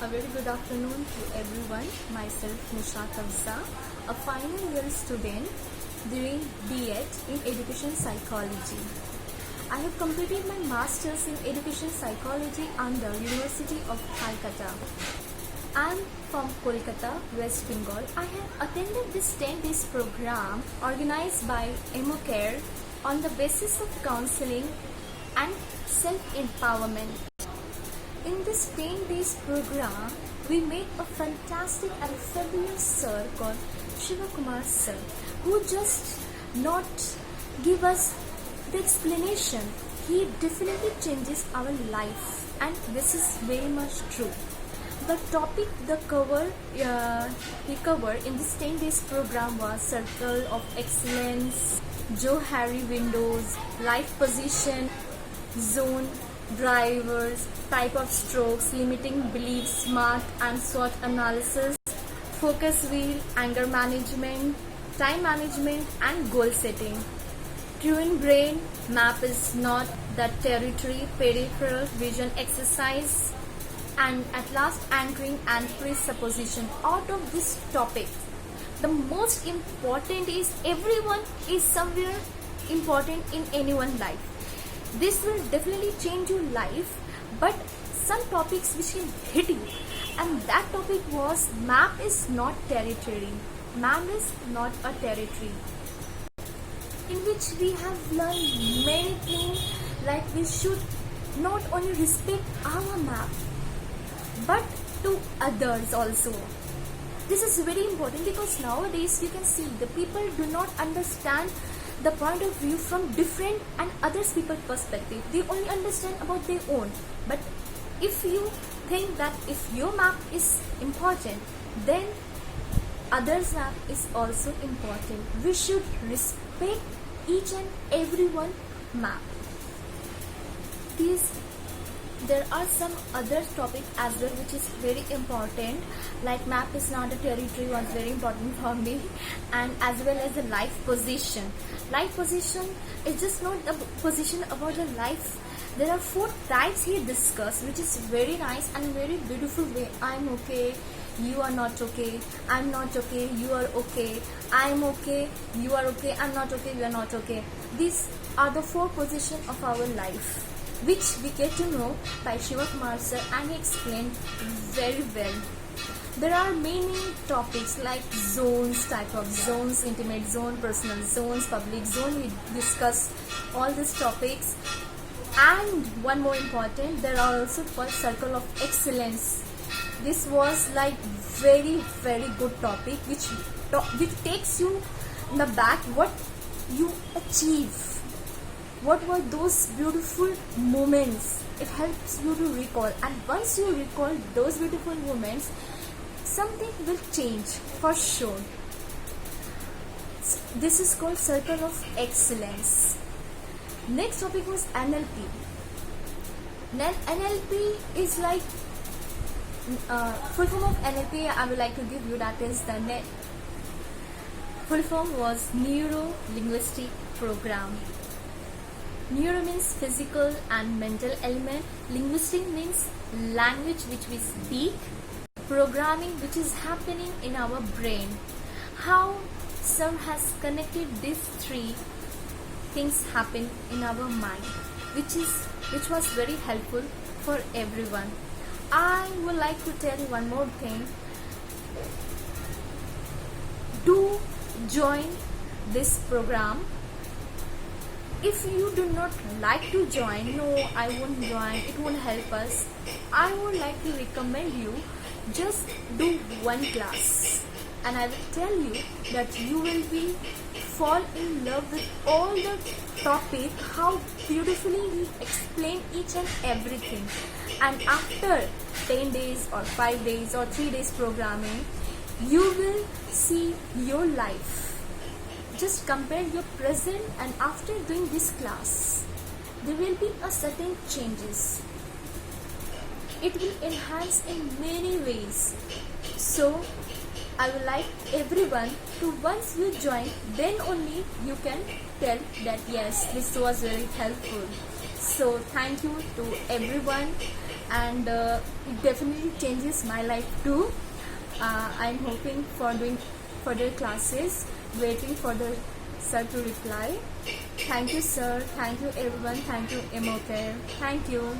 A very good afternoon to everyone. Myself Nisha Kavsa, a final year student doing B.Ed in Education Psychology. I have completed my Masters in Education Psychology under University of Calcutta. I am from Kolkata, West Bengal. I have attended this 10 days program organized by EMOCare on the basis of counseling and self-empowerment. In this 10 days program, we met a fantastic and fabulous sir called Shiva Kumar sir, who just not give us the explanation. He definitely changes our life, and this is very much true. The topic he covered in this 10 days program was Circle of Excellence, Johari windows, life position, zone, drivers, type of strokes, limiting beliefs, SMART and SWOT analysis, focus wheel, anger management, time management and goal setting. Twin brain, map is not the territory, peripheral vision exercise, and at last anchoring and presupposition. Out of this topic, the most important is everyone is somewhere important in anyone's life. This will definitely change your life, but some topics which will hit you, and that topic was map is not territory. Map is not a territory, in which we have learned many things, like we should not only respect our map but to others also. This is very important because nowadays you can see the people do not understand the point of view from different and others people's perspective. They only understand about their own. But if you think that if your map is important, then others' map is also important. We should respect each and everyone map. There are some other topics as well which is very important, like map is not a territory was very important for me, and as well as the life position. Life position is just not the position about the life. There are 4 types he discussed, which is very nice and very beautiful way. I'm okay, you are not okay, I'm not okay, you are okay, I'm okay, you are okay, I'm not okay, you are not okay. These are the 4 positions of our life, which we get to know by Shiva Kumar sir, and he explained very well. There are many topics like zones, type of zones, intimate zone, personal zones, public zone. We discussed all these topics. And one more important, there are also called Circle of Excellence. This was like very good topic which takes you in the back what you achieve. What were those beautiful moments? It helps you to recall, and once you recall those beautiful moments, something will change for sure. This is called Circle of Excellence. Next topic was NLP. NLP is like full form of NLP. I would like to give you, that is the full form was Neuro Linguistic Program. Neuro means physical and mental element. Linguistic means language which we speak. Programming which is happening in our brain. How sir has connected these 3 things happen in our mind, which was very helpful for everyone. I would like to tell you one more thing. Do join this program. If you do not like to join, no, I won't join, it won't help us. I would like to recommend you, just do one class, and I will tell you that you will fall in love with all the topic, how beautifully he explained each and everything. And after 10 days or 5 days or 3 days programming, you will see your life. Just compare your present and after doing this class, there will be a certain changes. It will enhance in many ways. So I would like everyone to, once you join, then only you can tell that yes, this was very helpful. So thank you to everyone. and it definitely changes my life too. I'm hoping for doing further classes, waiting for the sir to reply. Thank you, sir. Thank you, everyone. Thank you, MOK. Thank you.